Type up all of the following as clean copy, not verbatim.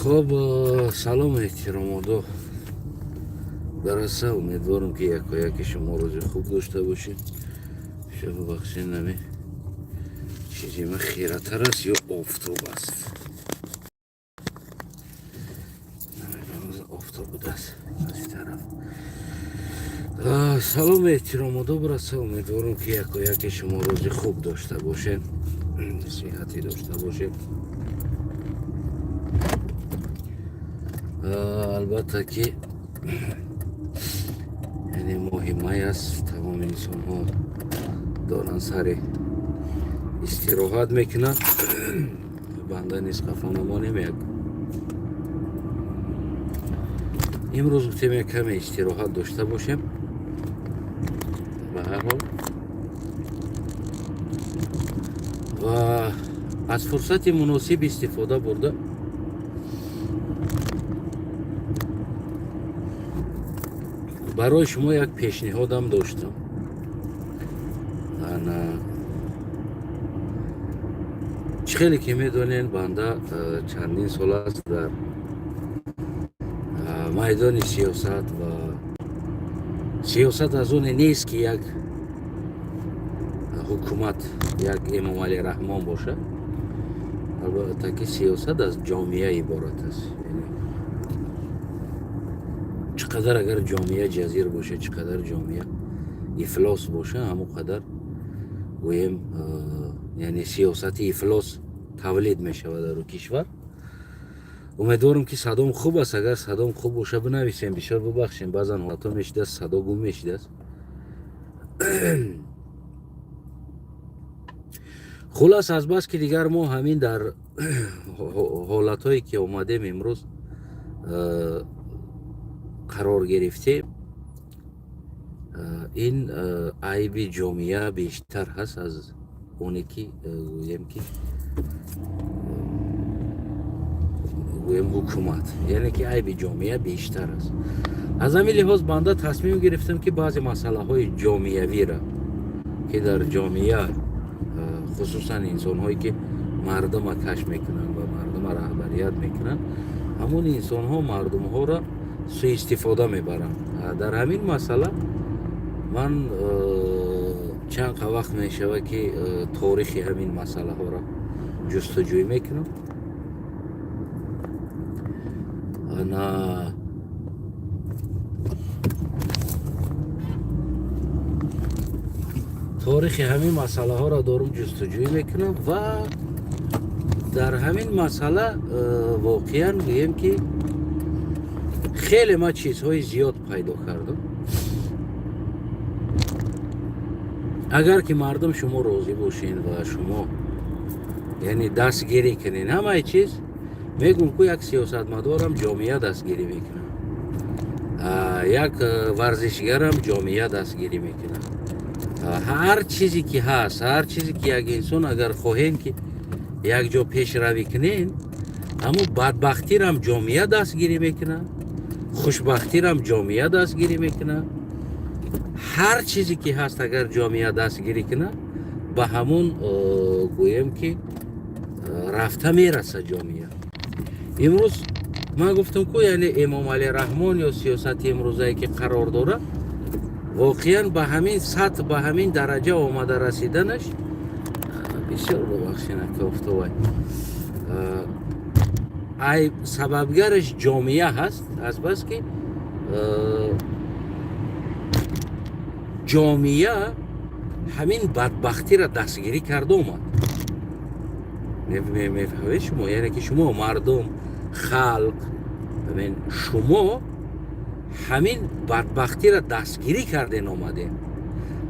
خب سلام احترامادو برسه. امیدوارم که یکی شما روز خوب داشته باشید. شما بخشین نمی چیزی من خیره تر است یا آفتاب است. آفتاب بوده است از این طرف. سلام احترامادو برسه. امیدوارم که یکی شما روز خوب داشته باشین، صحتی داشته باشین. البته که یعنی مهمه است تمام انسان ها دارن سر استراحت میکنن. بنده نیست خفانه ما نمیگ. امروز گفتیم کم استراحت داشته باشیم. به هر حال و از فرصت مناسب استفاده برده برای شما یک پیشنهادم داشتم. خیلی که میدونین بنده چندین سال است در میدان سیاست و سیاست از اون نیست که یک حکومت یک امام علی رحمان باشه. البته که سیاست از جامعه عبارت است. چقدر اگر جامعه جزیر باشه، چقدر جامعه افلاس باشه، همون قدر گویم یعنی سیاست افلاس تولید می شود در کشور. امیدوارم که صدام خوب است. اگر صدام خوب باشه بنویسیم. بسیار ببخشیم بعضا حالتا میشده است صدا گم میشده است. خلاص از بس که دیگر ما همین در حالت هایی که اومدیم امروز قرار گرفته، این عیب جامعه بیشتر هست از اونی که گویم حکومت. یعنی که عیب جامعه بیشتر است. از همین لحاظ بنده تصمیم گرفتم که بعضی مسئله های جامعوی را که در جامعه خصوصا انسان هایی که مردم را کش میکنن و مردم را رهبریت میکنن، همون انسان ها مردم ها را سوء استفاده میبرن. در همین مسئله من چند وقت میشوه که تاریخ همین مسئله ها را جستجوی میکنم. تاریخ همین مسئله ها را دارم جستجوی میکنم و در همین مسئله واقعا بگیم که خیلی ما چیزهای زیاد پیدا کردم. اگر که مردم شما راضی باشین و شما یعنی دستگیری کنین همه چیز، میگم که یک سیاستمدارم جامعه دستگیری میکنه، یک ورزشگرم جامعه دستگیری میکنه. هر چیزی که هست، هر چیزی که یک انسان اگر خواهین که یک جا پیش روی کنین، اما بدبختی رم جامعه دستگیری میکنه، خوشبختی رم جامعه دستگیری میکنه. هر چیزی که هست اگر جامعه دستگیری کنه به همون گویم که رفته میرسه جامعه. امروز من گفتم که یعنی امام علی رحمان یا سیاست امروزه که قرار داره واقعا به همین سطح به همین درجه آمده رسیدنش بسیار ببخشین که افتوای ای سببگرش جامعه هست. از بس که جامعه همین بدبختی را دستگیری کرده اومد. میفهمید شما؟ یعنی که شما مردم خلق همین شما همین بدبختی را دستگیری کردین اومده.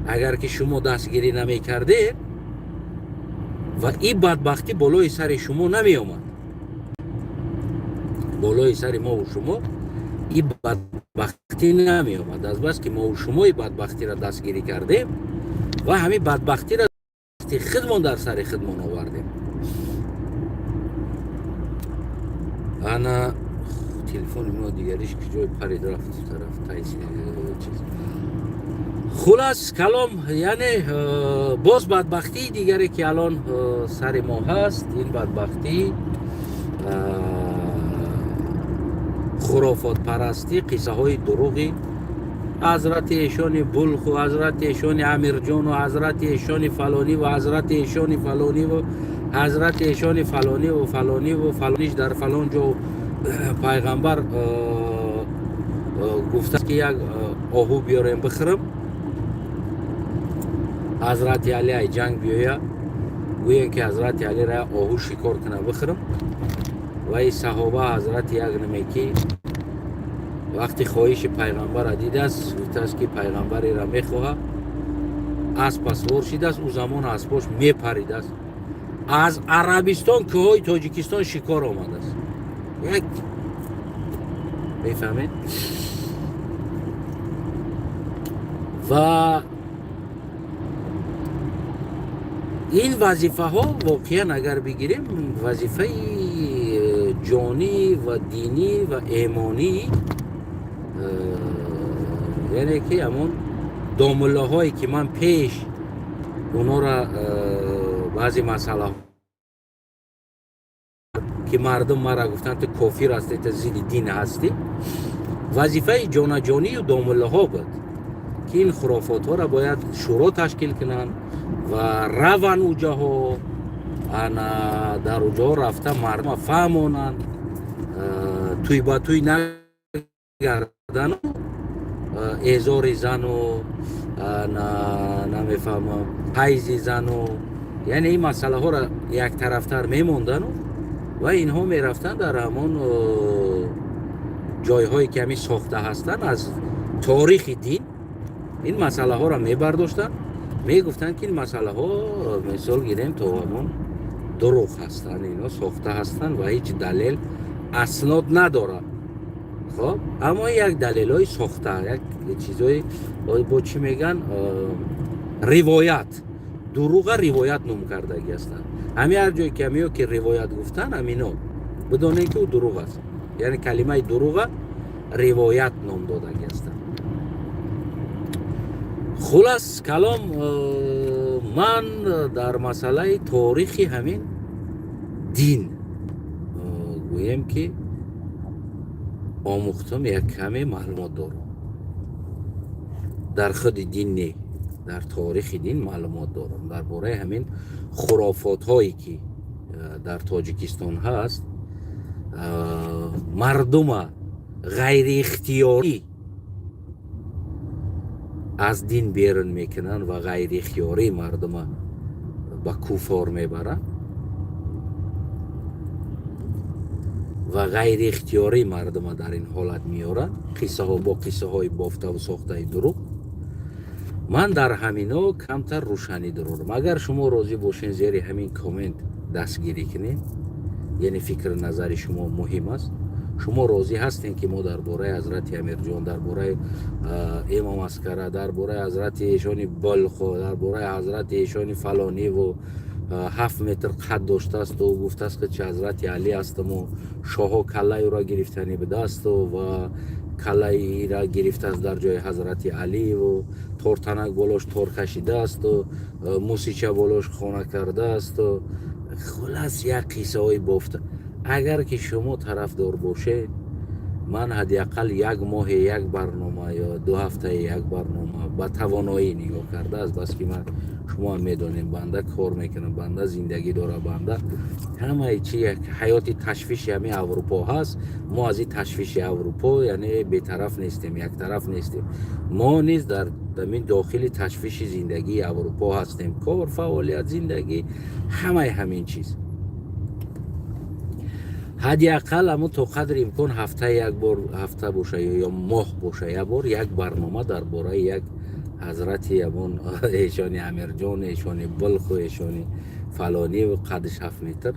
اگر که شما دستگیری نمی کرده و این بدبختی بالای سر شما نمی اومد، بالای سر ما و شما این بدبختی نمی اومد. از بس که ما و شما این بدبختی را دستگیری کردیم و همین بدبختی را خودمون در سر خودمون آوردیم. انا تلفن ما دیگریش که جای پرید رفت طرف تایسی چیز. خلاص کلام یعنی باز بدبختی دیگری که الان سر ما هست، این بدبختی خرافات پرستی، قصه های دروغی حضرت ایشان بلخ و حضرت ایشان امیرجان و حضرت ایشان فلانی و حضرت ایشان فلانی و حضرت ایشان فلانی و فلانی و فلانیش در فلان جا پیغمبر گفته که یک آهو بیارم بخرم، حضرت علی ای جنگ بیاید گوین که حضرت علی را آهو شکار کنه بخرم و این صحابه حضرت یک نمیکی وقتی خواهش پیغمبر را دیده است گفته است که پیغمبری را میخواه اسب سوار شده است، او زمان اسباش میپریده است، از عربستان که های تاجیکستان شکار آمده است. یک میفهمید؟ و این وظیفه ها واقعا اگر بگیریم وظیفه جانی و دینی و ایمانی، یعنی که همون دامله هایی که من پیش اونا را بعضی مسئله که مردم مرا گفتن تو کافر هستی، تو زیر دین هستی، وظیفه جانی و دامله ها بود که این خرافات ها را باید شورا تشکیل کنن و روان اوجاها انا در اوجاها رفته مردم فهمونن، توی با توی نگردن و ازار زن و نمیفهمم حیز زن و یعنی این مسئله ها را یک طرفتر میموندن و اینها میرفتن در همون جایهایی که همی ساخته هستن از تاریخ دین این مسئله ها را میبرداشتن، میگفتن که این مسئله ها مثال گیریم تو همون دروغ هستن، اینا ساخته هستن و هیچ دلیل اسناد نداره. خب اما یک دلیل های ساخته، یک چیزای با چی میگن روایت، دروغ روایت نام کردگی هستن. همین هر جایی که همیو که روایت گفتن همینا بدونه که او دروغ است، یعنی کلمه دروغ روایت نام دادگی هستن. خلاص کلام من در مسئله تاریخی همین دین گویم که آموختم یک کمی معلومات دارم، در خود دین نه، در تاریخ دین معلومات دارم درباره همین خرافات هایی که در تاجیکستان هست. مردم غیر اختیاری از دین بیرون میکنن و غیر اختیاری مردم با کفار میبرن و غیر اختیاری مردم در این حالت میارن، قصه ها با قصه های بافته و ساخته دروغ. من در همینا کمتر روشنی دارم. اگر شما راضی باشین زیر همین کامنت دستگیری کنین، یعنی فکر نظر شما مهم است. شما راضی هستین که ما درباره حضرت امیرجان، درباره امام عسکری، درباره حضرت ایشانی بلخ، درباره حضرت ایشانی فلانی و 7 متر قد داشته است و گفته است که حضرت علی هستم و شاه کله او را گرفتنی به دست و کله ای را گرفته است در جای حضرت علی و تورتنک بالاش تور کشیده است و موسیچه بالاش خانه کرده است و خلاص یک قصه های بافته. اگر که شما طرفدار باشه، من حداقل یک ماه یک برنامه یا 2 هفته یک برنامه با توانایی نگاه کرده است. بس که من شما هم میدونیم بنده کار میکنم، بنده زندگی داره، بنده همه چی یک حیات تشویش همین اروپا هست. ما از این تشویش اروپا یعنی به طرف نیستیم، یک طرف نیستیم. ما نیز در داخل تشویش زندگی اروپا هستیم، کار، فعالیت، زندگی، همه همین چیز. حداقل اما تا قدر امکان هفته یک بار، هفته باشه یا ماه باشه یک بار، یک برنامه درباره یک حضرت امون ایشانی امیرجان، ایشانی بلخ و ایشانی فلانی و قدش 7 متر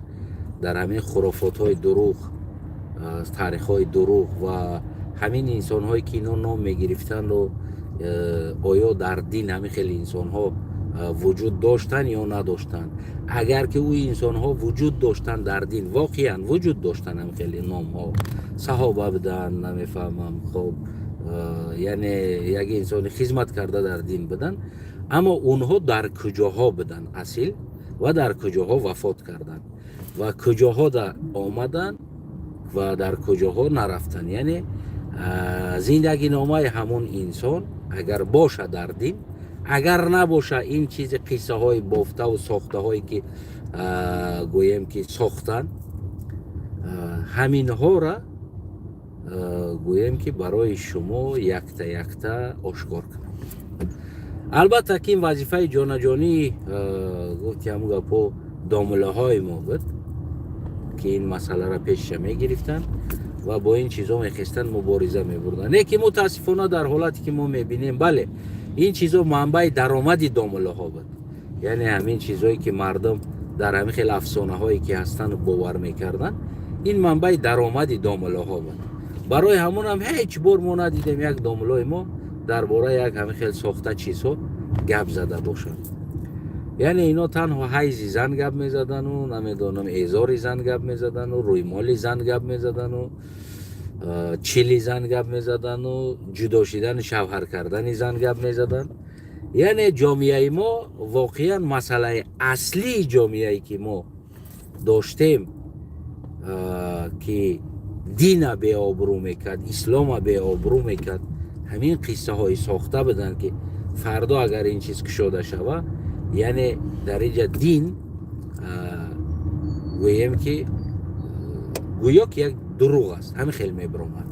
در همین خرافات های دروغ، تاریخ های دروغ و همین انسان هایی که اینا نام میگرفتن و آیا در دین همین خیلی انسان ها وجود داشتن یا نداشتن. اگر که او انسان ها وجود داشتن در دین، واقعا وجود داشتن، هم خیلی نام ها صحابه بدن، نمیفهمم، خب یعنی یک انسان خدمت کرده در دین بدن، اما اونها در کجاها بدن اصیل و در کجاها وفات کردن و کجاها در آمدن و در کجاها نرفتن. یعنی زندگی نامه همون انسان اگر باشه در دین، اگر نباشه این چیز قصه های بافته و ساخته هایی که گویم که ساختن، همین ها را گویم که برای شما یکتا یکتا آشکار کنم. البته که این وظیفه جانجانی گفتیم گپو دامله های ما بود که این مسئله را پیش می گرفتن و با این چیزا میخواستن مبارزه میبردن. نه که متاسفانه در حالتی که ما میبینیم، بله این چیزا منبع درآمد دامله ها بود. یعنی همین چیزایی که مردم در همین خیلی افسانه هایی که هستن باور میکردن، این منبع درآمد دامله ها بود. برای همون هم هیچ بار ما ندیدیم یک دامله ما درباره یک همین خیلی ساخته چیزها گپ زده باشن. یعنی اینا تنها حیزی زن گپ میزدن و نمیدونم ایزاری زن گپ میزدن و روی مالی زن گپ میزدن و چیلی زن گپ میزدن و جدا شدن شوهر کردن زن گپ میزدن. یعنی جامعه ما واقعا مسئله اصلی جامعه که ما داشتیم که دین به آبرو میکرد، اسلام به آبرو میکرد، همین قصه های ساخته بدن که فردا اگر این چیز کشوده شود، یعنی در اینجا دین گویم که گویا که یک دروغ است، همین خیلی میبرامد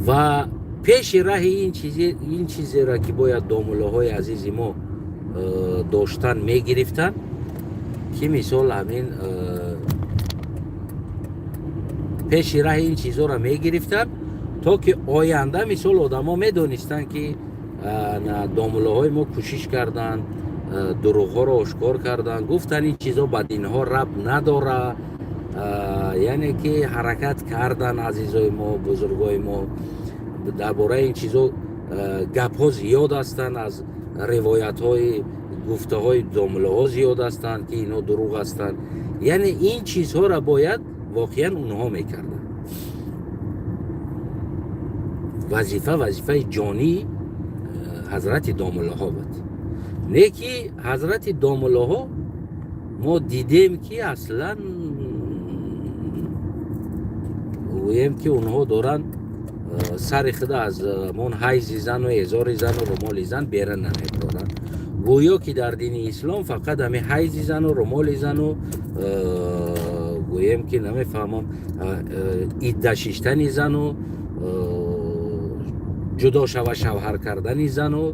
و پیش راه این چیزی را که باید دامله های عزیز ما داشتن میگرفتن، که مثال همین پیش راه این چیزا را میگرفتن تا که آینده مثال آدم ها میدونستن که دامله های ما کوشش کردن، دروغ ها را آشکار کردن، گفتن این چیزا با دین ها رب نداره. یعنی که حرکت کردن عزیزای ما، بزرگای ما درباره این چیزا گپ ها زیاد هستند، از روایت های گفته های دامله ها زیاد هستند که اینا دروغ هستند. یعنی این چیزها را باید واقعا اونها میکردن. وظیفه جانی حضرت دامله ها بود. نه که حضرت دامله ها ما دیدیم که اصلا گویم که اونها دارن سر خدا از من حیزی زن و هزار زن و رمال زن بیرن نمیبرن. گویا که در دین اسلام فقط همه حیزی زن و رمال زن و گویم که نمیفهمم ایده شیشتنی زن و جدا شوهر کردنی زن و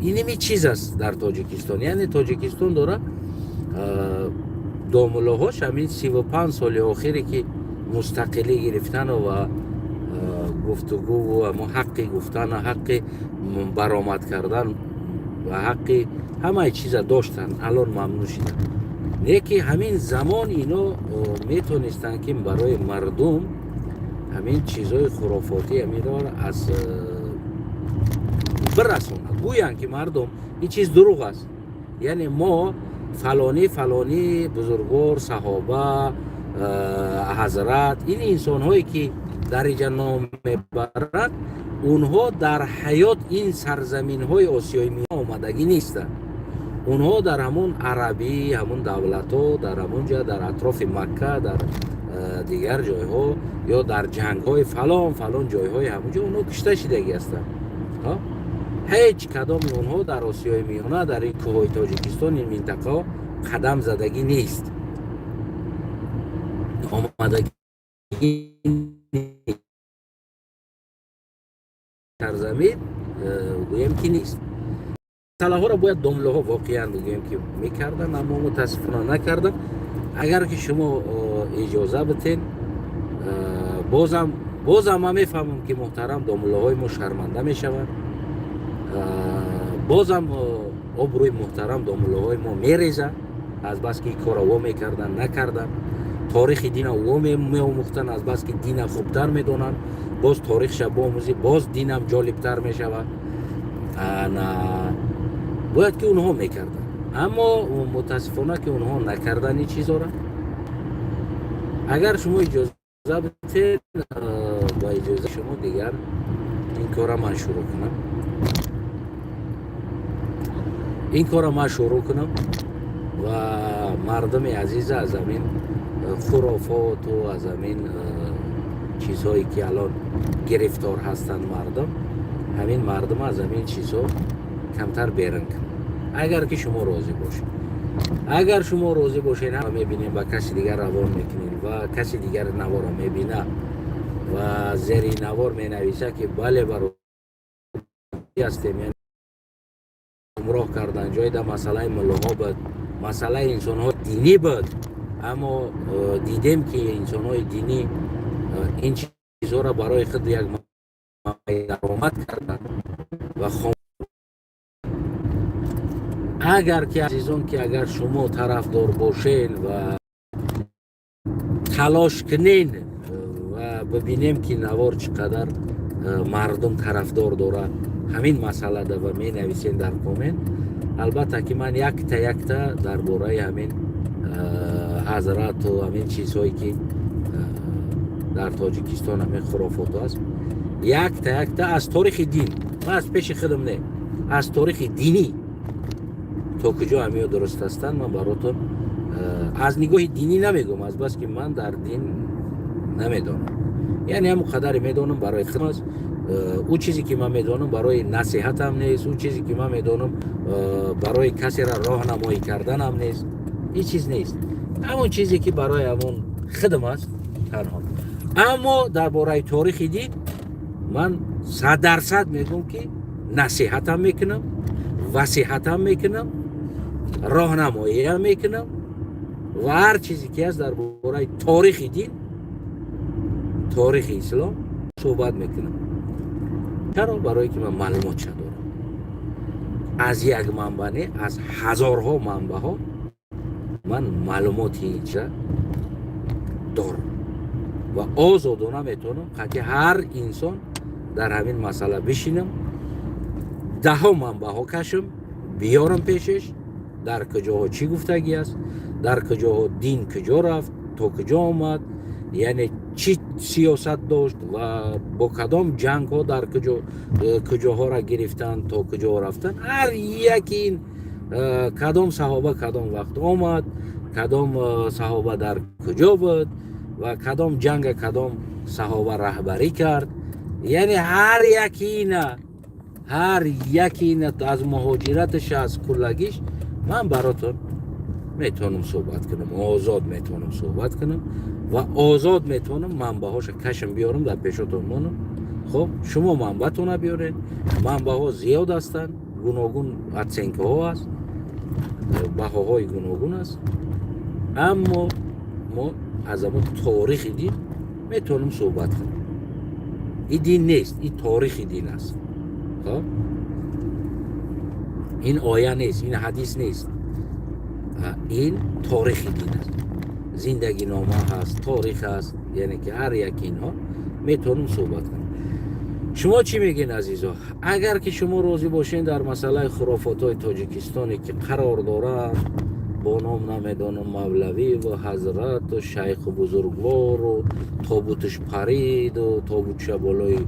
اینمی چیز است در تاجیکستان. یعنی تاجیکستان داره دامله هاش همین 35 سال آخری که مستقلی گرفتن و گفتگو و حق گفتن و حق برآمد کردن و حق همه چیز داشتن، الان ممنوع شدن. نه که همین زمان اینا میتونستن که برای مردم همین چیزای خرافاتی همین را از برسونن، گویان که مردم این چیز دروغ است. یعنی ما فلانی بزرگوار، صحابه، حضرت، این انسان هایی که درجه نام میبرند، اونها در حیات این سرزمین های آسیای میانه آمدگی نیستند. اونها در همون عربی، همون دولت ها، در همون جا در اطراف مکه، در دیگر جای ها یا در جنگ های فلان جای های همونجا اونها کشته شدگی هستند. هیچ کدام اونها در آسیای میانه، در این کوههای تاجیکستان، این منطقه قدم زدگی نیست، آمدگی سرزمین گویم که نیست. مسئله ها را باید دامله ها واقعا بگویم که میکردن، اما متاسفانه نکردن. اگر که شما اجازه بتین بازم من میفهمم که محترم دامله های ما شرمنده میشوند، بازم آبروی محترم دامله های ما میریزه از بس که کار وا میکردن نکردن. تاریخ دین وا میآموختن از بس که دین خوبتر میدونن، باز تاریخ شب آموزی، باز دینم جالبتر میشود. باید که اونها میکردن، اما متاسفانه که اونها نکردن این چیزا را. اگر شما اجازه بدید با اجازه شما دیگر این کار را من شروع کنم و مردم عزیز از همین خرافات و از همین چیزهایی که الان گرفتار هستند مردم، همین مردم از همین چیزها کمتر بیرن کنن. اگر که شما راضی باشید، اگر شما راضی باشین، هم میبینیم و کسی دیگر روان میکنین و کسی دیگر نوار رو میبینه و زیر نوار مینویسه که بله برای هستیم، یعنی گمراه کردن جای در مسئله ملاها بود، مسئله انسان ها دینی بود، اما دیدیم که انسان های دینی این چیزها را برای خود یک درآمد کردن و اگر که عزیزان که اگر شما طرفدار باشین و تلاش کنین و ببینیم که نوار چقدر مردم طرفدار داره همین مسئله ده و می نویسین در کامنت، البته که من یک تا درباره همین حضرت و همین چیزهایی که در تاجیکستان همین خرافات هست یک تا از تاریخ دین، من از پیش خودم نه، از تاریخ دینی تا کجا همه درست هستن من براتون از نگاه دینی نمیگم، از بس که من در دین نمیدونم، یعنی همون قدر میدونم برای خودم است. او چیزی که من میدونم برای نصیحت هم نیست، او چیزی که من میدونم برای کسی را راهنمایی کردن هم نیست، این چیز نیست، همون چیزی که برای همون خودم است تنها. اما درباره تاریخ دین من 100% میگم که نصیحت هم میکنم، وصیحت هم میکنم، راهنمایی هم میکنم و هر چیزی که از درباره تاریخ دین، تاریخ اسلام صحبت میکنم. چرا؟ برای که من معلومات چه دارم از یک منبع نه، از هزارها منبع ها من معلوماتی اینجا دارم و آزادانه میتونم که هر انسان در همین مسئله بشینم، 10 منبع ها کشم بیارم پیشش، در کجاها چی گفتگی است، در کجاها دین کجا رفت تا کجا آمد، یعنی چی سیاست داشت و با کدام جنگ ها در کجاها را گرفتن تا کجا رفتن، هر یک این کدام صحابه کدام وقت آمد، کدام صحابه در کجا بود و کدام جنگ کدام صحابه رهبری کرد، یعنی هر یکی از مهاجرتش از کلگیش من براتون میتونم صحبت کنم، آزاد میتونم صحبت کنم و آزاد میتونم منبعهاش کشم بیارم در پیشتون مونم. خب شما منبعتون بیارین، منبع ها زیاد هستن، گوناگون ادسنکه ها هست، بهاهای گوناگون است، اما ما از اما تاریخ دین میتونم صحبت کنم. این دین نیست، این تاریخ دین است. خب این آیه نیست، این حدیث نیست، این تاریخ دین است، زندگی نامه هست، تاریخ هست، یعنی که هر یک اینها میتونم صحبت کنم. شما چی میگین عزیزا؟ اگر که شما راضی باشین در مسئله خرافات های تاجیکستانی که قرار دارن با نام نمیدانم مولوی و حضرت و شیخ و بزرگوار و تابوتش پرید و تابوتش بالای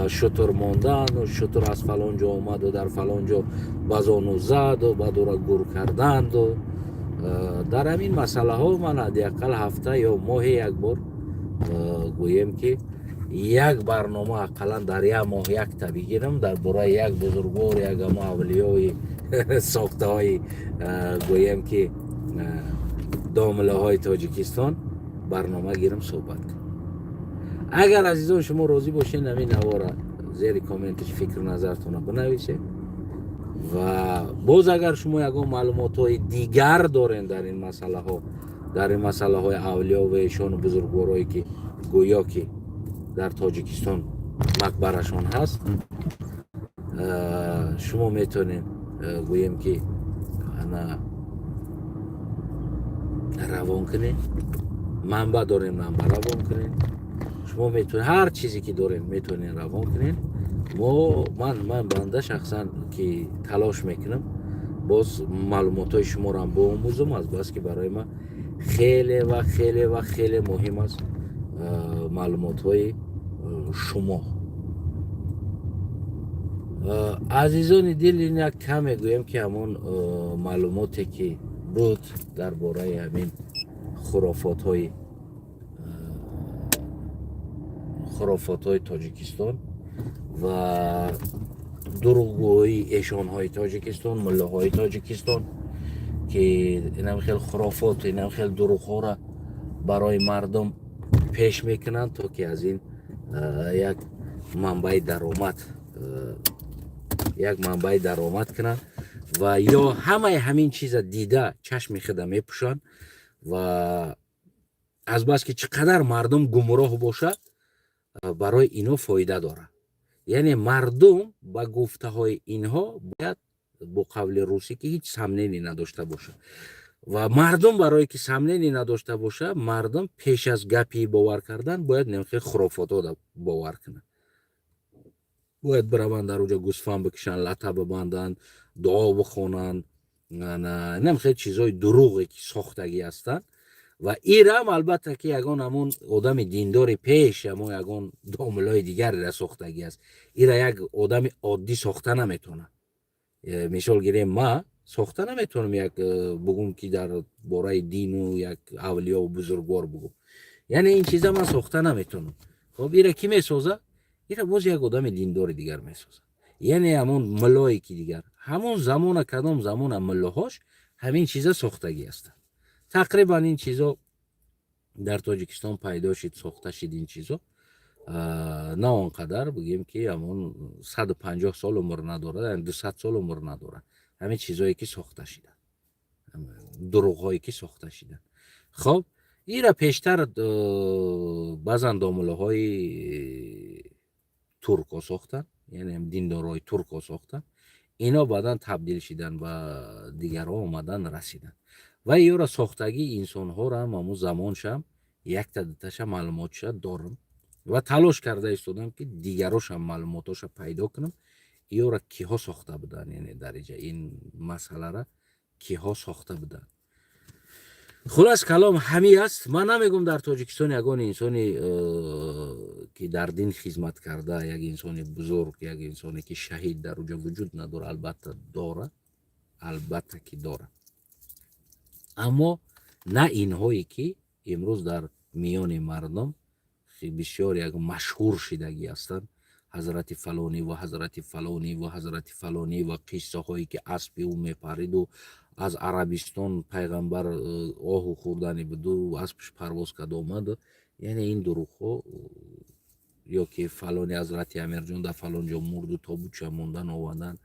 شتر ماندن و شتر از فلان جا آمد و در فلان جا بزانو زد و بعد را گور کردند و در همین مسئله ها من حداقل هفته یا ماه یک بار گویم که یک برنامه اقلا در یک ماه یک تا بگیرم در برای یک بزرگوار، یک اولیای ساخته های گویم که دامله های تاجیکستان برنامه گیرم صحبت کنم. اگر عزیزان شما راضی باشین همین نوارا زیر کامنتش فکر و نظرتون بنویسید و باز اگر شما یکم معلومات های دیگر دارین در این مسئله ها، در این مسئله های اولیا و ایشان و بزرگوارایی که گویا که در تاجیکستان مقبرشان هست، شما میتونین گویم که انا روان کنین، منبع دارین منبع روان کنین، شما میتونین هر چیزی که دارین میتونین روان کنین. من بنده شخصا که تلاش میکنم باز معلومات های شما رو هم با آموزم، از بس که برای من خیلی و خیلی و خیلی مهم است معلومات های شما. عزیزان دل این کم گویم که همون معلوماتی که بود درباره همین خرافات های تاجیکستان و دروغگویی ایشان های تاجیکستان، مله های تاجیکستان که اینم خیلی خرافات، اینم خیلی دروغ ها را برای مردم پیش میکنن تا که از این یک منبع درآمد کنن و یا همین چیز دیده چشم خود میپوشن و از بس که چقدر مردم گمراه باشه برای اینو فایده داره. یعنی مردم با گفته های اینها باید با قول روسی که هیچ سمنینی نداشته باشه و مردم برای که سمنینی نداشته باشه، مردم پیش از گپی باور کردن باید نمیخواد خرافات ها باور کنن. باید بروند در اونجا گوسفند بکشن، لطه ببندن، دعا بخونن، نمیخواد چیزای دروغی که ساختگی هستن و ایرم البته که یگان همون آدم دینداری پیش اما یگان داملای دیگر را ساختگی است. ایرا یک آدم عادی ساخته نمیتونه. مثال گیریم ما ساخته نمیتونم یک بگم که در باره دین و یک اولیا و بزرگوار بگم. یعنی این چیزا من ساخته نمیتونم. خب ایرا کی میسازه؟ ایرا باز یک آدم دیندار دیگر میسازه. یعنی همون ملایی که دیگر همون زمان کدام زمان ملاهاش همین چیزا ساختگی هستند. تقریبا این چیزا در تاجیکستان پیدا شد، ساخته شد این چیزا. نه آنقدر بگیم که همون 150 سال عمر نداره، یعنی 200 سال عمر نداره. همین چیزایی که ساخته شدن، دروغایی که ساخته شدن. خب این را پیشتر بعضا دامله های ترک ها ساختن، یعنی دیندارای ترک ها ساختن. اینا بعدا تبدیل شدن و دیگر ها آمدن رسیدن و این را ساختگی انسان ها را هم همون زمانش هم یک تدتش معلوماتش دارم و تلاش کرده ایستادم که دیگراش هم معلوماتش پیدا کنم این را کیها ساخته بودن، یعنی درجه این مسئله را کیها ساخته بودن. خلاص کلام همی است. من نمیگم در تاجیکستان یگان انسانی که در دین خدمت کرده، یک انسان بزرگ، یک انسانی که شهید در اونجا وجود نداره. البته داره، البته که داره، اما نه اینهایی که امروز در میان مردم بسیار یک مشهور شدگی هستند. حضرت فلانی و حضرت فلانی و حضرت فلانی و قصه هایی که اسب او میپرید و از عربستان پیغمبر آهو خوردنی بود و اسبش پرواز کرد آمد. یعنی این دروغ ها، یا که فلانی حضرت امیر جان در فلان جا مرد و تابوتش موندن آوردن،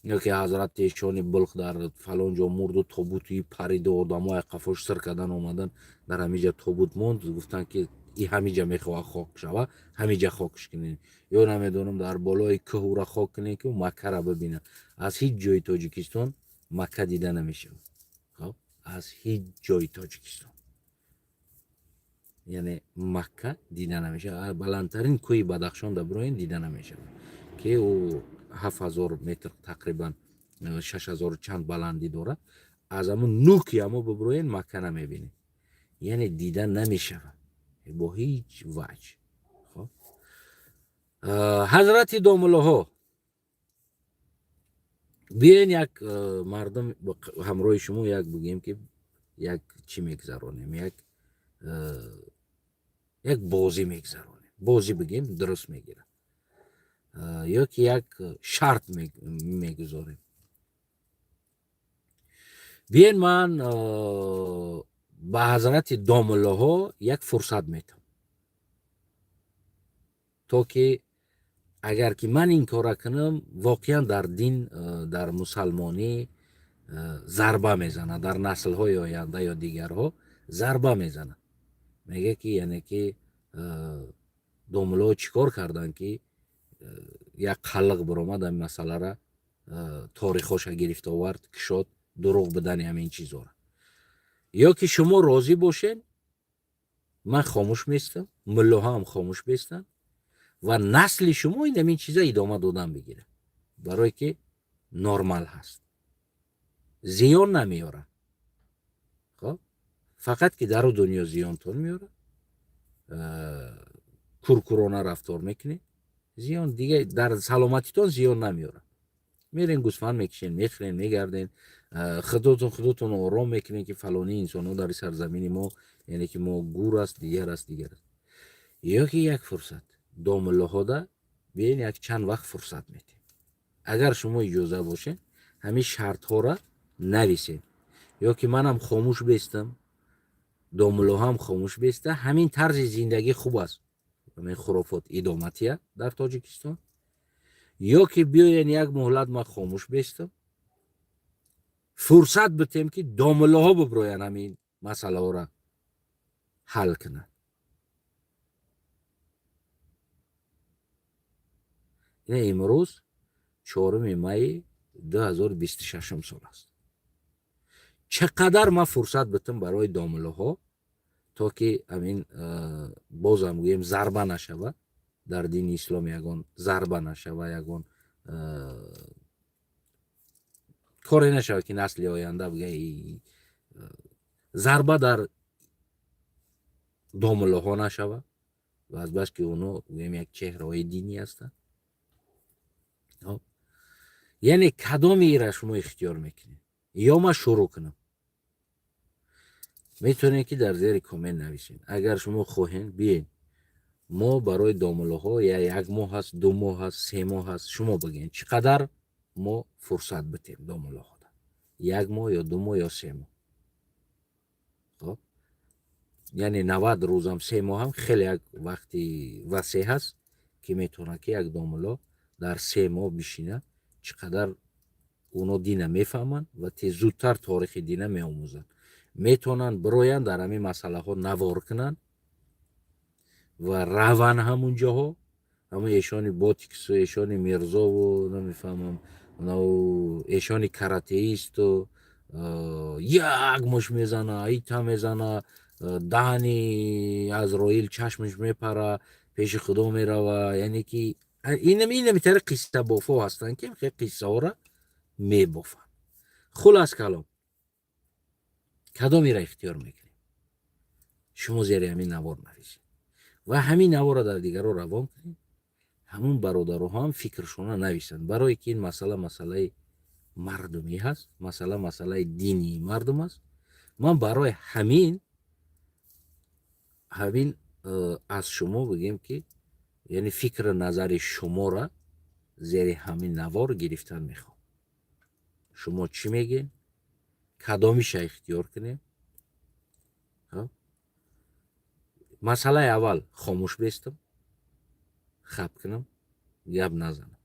یا که حضرت شان بلخ در فلان جا مرد و تابوتی پرید و آدمای قفاش سر کردن آمدن، در همیجا تابوت موند. گفتن که این همیجا میخواه خاک شوه، همیجا خاکش کنین. یا نمیدونم در بالای که را خاک کنین که مکه را ببینن. از هیچ جای تاجیکستان مکه دیده نمیشه. خب از هیچ جای تاجیکستان یعنی مکه دیده نمیشه. بلندترین کوی بدخشان در براین دیده نمیشه که او 7000 متر تقریبا 6000 چند بلندی داره. از همون نوکی اما ببروین مکه نمیبینی، یعنی دیده نمیشه با هیچ وجه. خب حضرت دامله ها بیاین یک مردم همراه شما یک بگیم که یک چی میگذرانیم، یک بازی میگذرانیم. بازی بگیم درست میگیره، یا که یک شرط میگذاریم. بیاین من به حضرت دامله ها یک فرصت میتم تا که اگر که من این کار کنم واقعا در دین، در مسلمانی ضربه میزنه، در نسل های آینده یا دیگرها ضربه میزنه. میگه که یعنی که دامله ها چیکار کردن که یک خلق برآمد این مسئله را تاریخش گرفت آورد که شد دروغ بدن همین چیزا را. یا که شما راضی باشین من خاموش میستم، ملاها هم خاموش بیستن و نسل شما این چیزا ادامه دادن بگیره، برای که نرمال هست، زیان نمیاره. خب فقط که در دنیا زیان تون میاره، کورکورانه رفتار میکنه، زیان دیگه در سلامتیتون زیان نمیاره. میرین گوسفند میکشین، میخرین، میگردین، خودتون آرام میکنین که فلانی انسان ها در سرزمین ما، یعنی که ما گور است، دیگر است. یا که یک فرصت دامله ها ده بیاین یک چند وقت فرصت میتیم. اگر شما اجازه باشه همین شرط ها را نویسین، یا که منم خاموش بیستم، دامله هم خاموش بیسته، همین طرز زندگی خوب است، همین خرافات ادامتیه در تاجیکستان. یا که بیاین یک مهلت ما خاموش بیستم، فرصت بتیم که دامله ها ببروین همین مسئله ها را حل کنن. این امروز 4 می 2026 سال است. چقدر ما فرصت بتیم برای دامله ها تا که همین بازم گویم ضربه نشوه در دین اسلام، یگان ضربه نشوه، یگان کاری نشوه که نسل آینده بگه ضربه در دامله ها نشوه، و از بس که اونو گویم یک چهره های دینی هستن. یعنی کدامی را شما اختیار میکنید؟ یا ما شروع کنم؟ میتونید که در زیر کامنت نویسین. اگر شما خواهین بیاین ما برای دامله ها یا 1 ماه هست، 2 ماه هست، 3 ماه هست، شما بگین چقدر ما فرصت بتیم دامله ها ده. 1 ماه یا 2 ماه یا 3 ماه. خب یعنی 90 روز هم 3 ماه هم خیلی یک وقتی وسیع هست که میتونه که یک دامله در 3 ماه بشینه. چقدر اونا دینه میفهمن و زودتر تاریخ دینه میآموزن، میتونن بروین در همین مسئله ها نوار کنن و روان همون جاها، همون ایشانی باتیکس و ایشانی میرزا و نمیفهمم ایشانی کراتئیست و یک مش میزنه، ایتا میزنه، دهنی از رویل چشمش میپره، پیش خدا میروه. یعنی که این میتره قصه بافا هستن که خیلی قصه ها را میبافن. خلاص کلام کدامی را اختیار میکنیم؟ شما زیر همین نوار نویسید و همین نوار را در دیگر رو روان کنید. همون برادرها هم فکرشون نویسند، برای که این مسئله مردمی هست، مسئله دینی مردم است. من برای همین از شما بگیم که یعنی فکر نظر شما را زیر همین نوار گرفتن میخوام. شما چی میگین؟ کدامیش اختیار کنیم؟ مسئله اول خاموش بیستم، خب کنم، گپ نزنم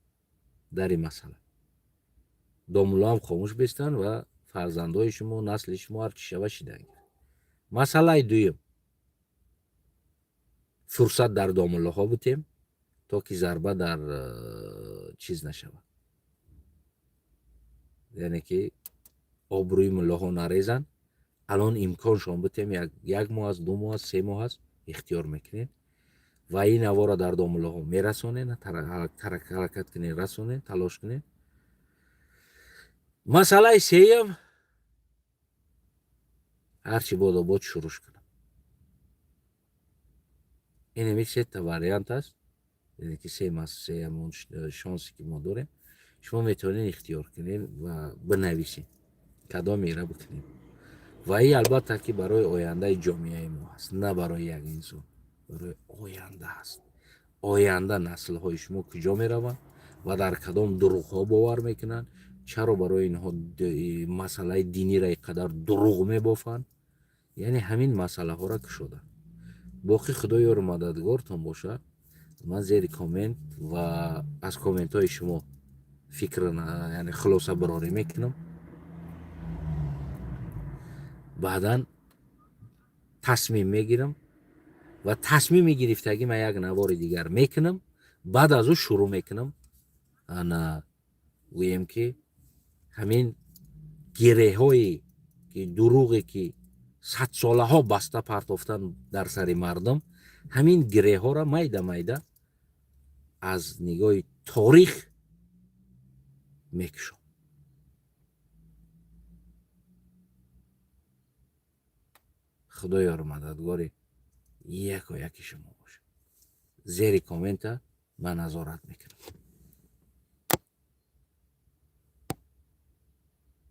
در این مسئله. دامله هم خاموش بیستن و فرزندای شما، نسل شما هر چی شوه شیدن. مسئله دویم، فرصت در دامله ها بتیم تا که ضربه در چیز نشوه، یعنی که آبروی مله ها نریزن. الان امکان شما بتیم 1 ماه است، 2 ماه است، 3 ماه است، اختیار میکنین و این نوار را در دامله ها میرسونین، حرکت کنین، رسونین، تلاش کنین. مسئله سیم، هرچی باد شروع کنم. این همیشه 3 تا واریانت است، یعنی که 3 همون شانسی که ما داریم. شما میتونین اختیار کنین و بنویسین کدام را بکنین. و این البته که برای آینده جامعه ما هست، نه برای یک انسان، برای آینده هست. آینده نسل های شما کجا میروند و در کدام دروغ ها باور میکنن؟ چرا برای اینها مسئله دینی را اینقدر دروغ میبافند؟ یعنی همین مسئله ها را کشودن. باقی خدا یار مددگارتان باشه. من زیر کامنت و از کامنت های شما فکر یعنی خلاصه براری میکنم. بعدا تصمیم میگیرم و تصمیم گرفتگی من یک نوار دیگر میکنم. بعد از او شروع میکنم انا گویم که همین گره هایی که دروغی که 100 ساله ها بسته پرتافتن در سر مردم، همین گره ها را میده از نگاه تاریخ میکشم. خدا یار مددگار یک و یکی شما باشه. زیر کامنت من نظارت میکنم.